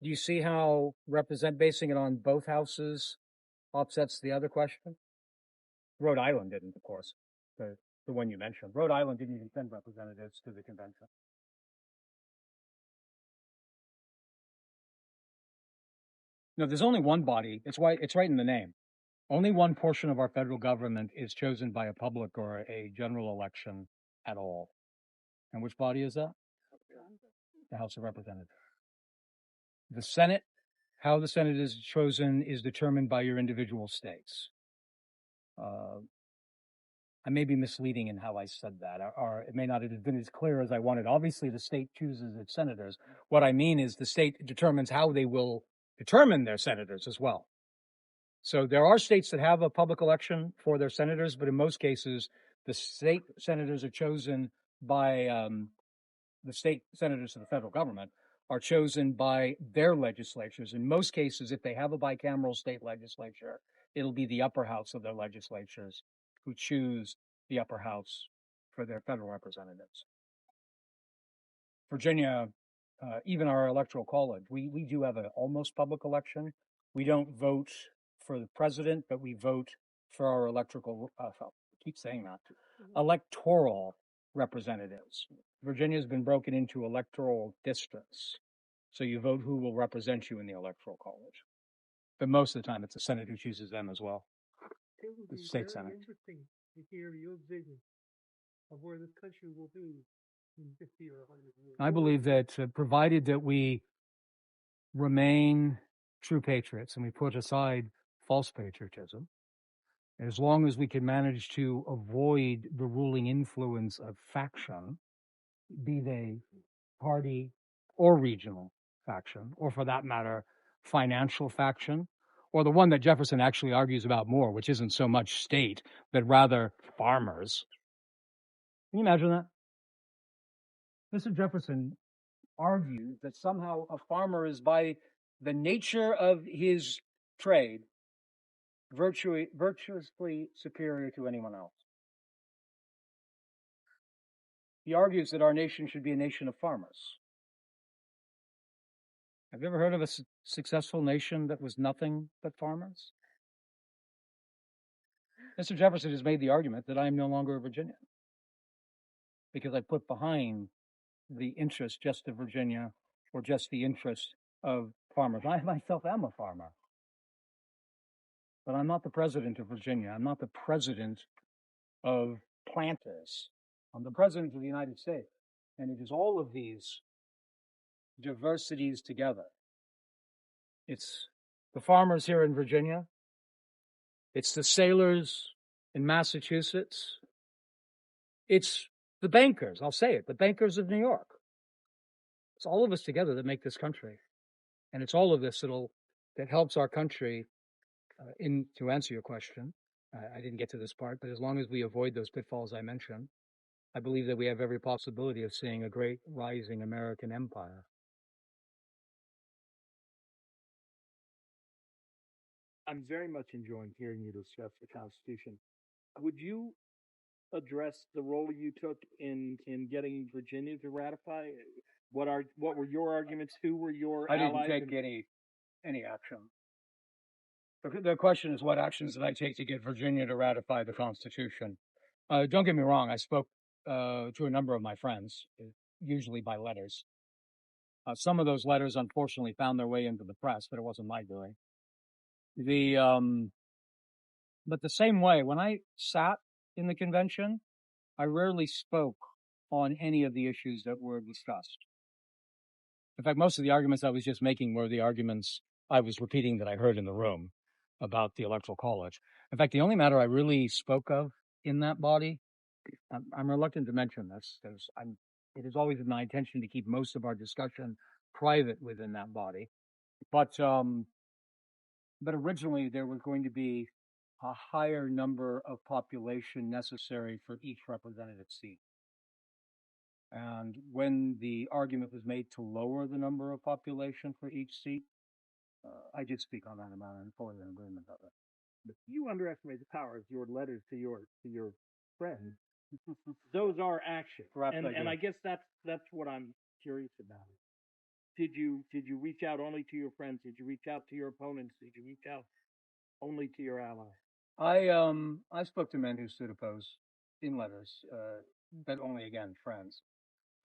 Do you see how basing it on both houses offsets the other question? Rhode Island didn't, of course, the one you mentioned. Rhode Island didn't even send representatives to the convention. No, there's only one body. It's right in the name. Only one portion of our federal government is chosen by a public or a general election at all. And which body is that? The House of Representatives. The Senate, how the Senate is chosen is determined by your individual states. I may be misleading in how I said that, or it may not have been as clear as I wanted. Obviously, the state chooses its senators. What I mean is the state determines how they will determine their senators as well. So there are states that have a public election for their senators, but in most cases, the state senators are chosen by the state senators of the federal government are chosen by their legislatures. In most cases, if they have a bicameral state legislature, it'll be the upper house of their legislatures who choose the upper house for their federal representatives. Virginia, even our electoral college, we do have an almost public election. We don't vote for the president, but we vote for our electoral representatives. Virginia's been broken into electoral districts. So you vote who will represent you in the electoral college. But most of the time, it's the Senate who chooses them as well. The state Senate. Interesting to hear your vision of where this country will be in 50 or 100 years. I believe that provided that we remain true patriots and we put aside false patriotism, as long as we can manage to avoid the ruling influence of faction, be they party or regional faction, or for that matter, financial faction, or the one that Jefferson actually argues about more, which isn't so much state, but rather farmers. Can you imagine that? Mr. Jefferson argued that somehow a farmer is, by the nature of his trade, virtuously superior to anyone else. He argues that our nation should be a nation of farmers. Have you ever heard of a successful nation that was nothing but farmers? Mr. Jefferson has made the argument that I am no longer a Virginian because I put behind the interest just of Virginia or just the interest of farmers. I myself am a farmer, but I'm not the president of Virginia. I'm not the president of planters. I'm the president of the United States. And it is all of these diversities together. It's the farmers here in Virginia. It's the sailors in Massachusetts. It's the bankers, I'll say it, the bankers of New York. It's all of us together that make this country. And it's all of this that helps our country, to answer your question. I didn't get to this part, but as long as we avoid those pitfalls I mentioned, I believe that we have every possibility of seeing a great rising American empire. I'm very much enjoying hearing you discuss the Constitution. Would you address the role you took in getting Virginia to ratify? What were your arguments? Who were your allies? I didn't take any action. The question is, what actions did I take to get Virginia to ratify the Constitution? Don't get me wrong. I spoke to a number of my friends, usually by letters. Some of those letters, unfortunately, found their way into the press, but it wasn't my doing. But the same way, when I sat in the convention, I rarely spoke on any of the issues that were discussed. In fact, most of the arguments I was just making were the arguments I was repeating that I heard in the room about the Electoral College. In fact, the only matter I really spoke of in that body, I'm reluctant to mention this because it has always been my intention to keep most of our discussion private within that body. But originally there was going to be a higher number of population necessary for each representative seat. And when the argument was made to lower the number of population for each seat, I did speak on that amount and fully in agreement of it. But you underestimate the power of your letters to your friends. Those are actions. Perhaps and I guess that's what I'm curious about. did you reach out only to your friends? Did you reach out to your opponents? Did you reach out only to your allies? I spoke to men who stood opposed in letters, but only again friends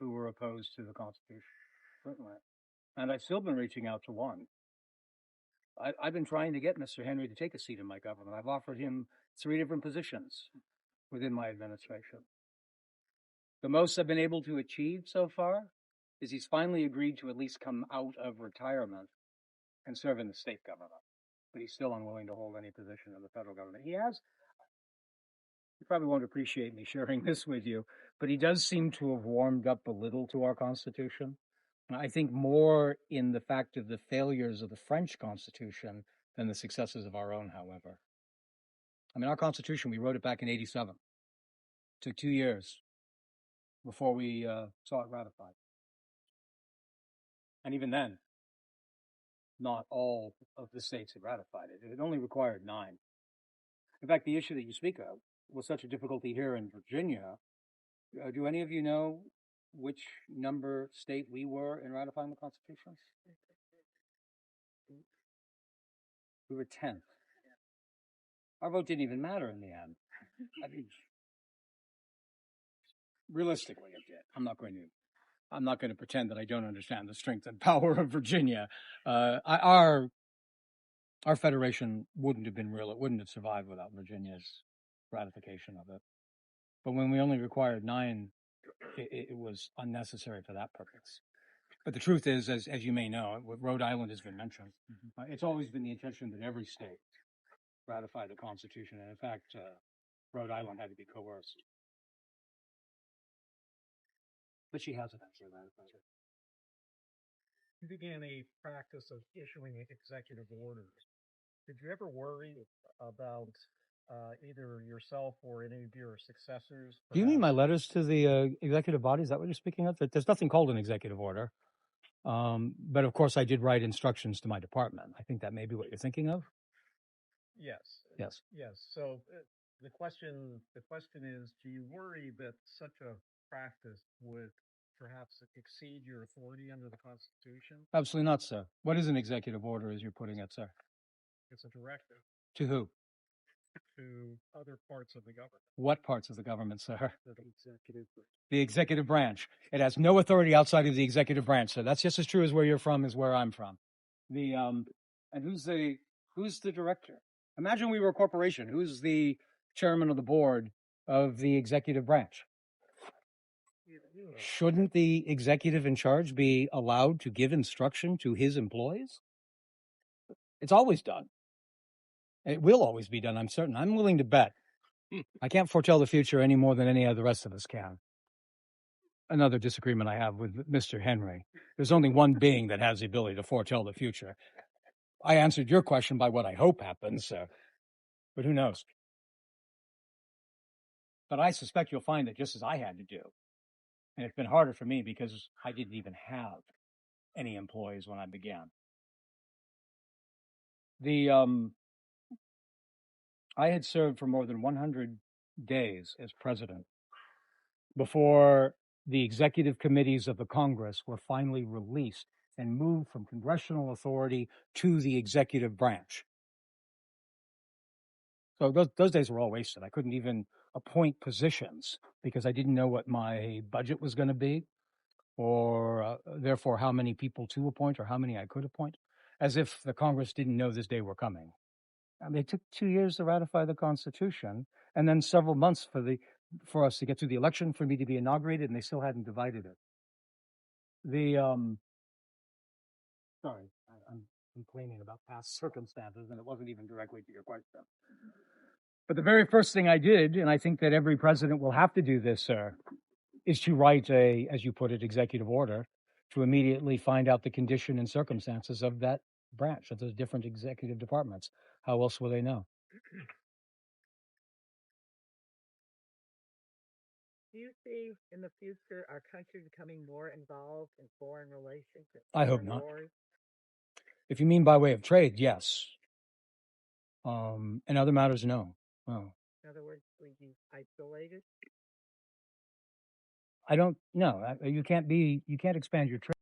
who were opposed to the Constitution, certainly. And I've still been reaching out to one. I've been trying to get Mr. Henry to take a seat in my government. I've offered him 3 different positions within my administration. The most I've been able to achieve so far is he's finally agreed to at least come out of retirement and serve in the state government. But he's still unwilling to hold any position in the federal government. You probably won't appreciate me sharing this with you, but he does seem to have warmed up a little to our Constitution. I think more in the fact of the failures of the French Constitution than the successes of our own, however. I mean, our Constitution, we wrote it back in 87. It took 2 years before we saw it ratified. And even then, not all of the states had ratified it. It only required 9. In fact, the issue that you speak of was such a difficulty here in Virginia. Do any of you know which number state we were in ratifying the Constitution? We were 10th. Our vote didn't even matter in the end. I mean, realistically, it did. I'm not going to pretend that I don't understand the strength and power of Virginia. Our federation wouldn't have been real. It wouldn't have survived without Virginia's ratification of it. But when we only required 9, it was unnecessary for that purpose. But the truth is, as you may know, Rhode Island has been mentioned. It's always been the intention that every state ratify the Constitution. And in fact, Rhode Island had to be coerced. But she hasn't actually ratified it. You began a practice of issuing executive orders. Did you ever worry about either yourself or any of your successors? Do you mean my letters to the executive body? Is that what you're speaking of? There's nothing called an executive order. But of course, I did write instructions to my department. I think that may be what you're thinking of. Yes. Yes. Yes. So the question is, do you worry that such a practice would perhaps exceed your authority under the Constitution? Absolutely not, sir. What is an executive order, as you're putting it, sir? It's a directive. To who? To other parts of the government. What parts of the government, sir? The executive branch. It has no authority outside of the executive branch, sir. That's just as true as where you're from is where I'm from. And who's the director? Imagine we were a corporation. Who's the chairman of the board of the executive branch? Shouldn't the executive in charge be allowed to give instruction to his employees? It's always done. It will always be done, I'm certain. I'm willing to bet. I can't foretell the future any more than any of the rest of us can. Another disagreement I have with Mr. Henry. There's only one being that has the ability to foretell the future. I answered your question by what I hope happens, but who knows? But I suspect you'll find that just as I had to do, and it's been harder for me because I didn't even have any employees when I began. I had served for more than 100 days as president before the executive committees of the Congress were finally released and moved from congressional authority to the executive branch. So those days were all wasted. I couldn't even appoint positions because I didn't know what my budget was going to be, or therefore how many people to appoint or how many I could appoint, as if the Congress didn't know this day were coming. I mean, it took 2 years to ratify the Constitution, and then several months for us to get through the election, for me to be inaugurated, and they still hadn't divided it. Sorry, I'm complaining about past circumstances, and it wasn't even directly to your question. But the very first thing I did, and I think that every president will have to do this, sir, is to write as you put it, executive order to immediately find out the condition and circumstances of that branch, of those different executive departments. How else will they know? Do you see in the future our country becoming more involved in foreign relations? I hope not. If you mean by way of trade, yes. In other matters, no. Oh. In other words, will you isolate it? I don't know. You can't expand your trade.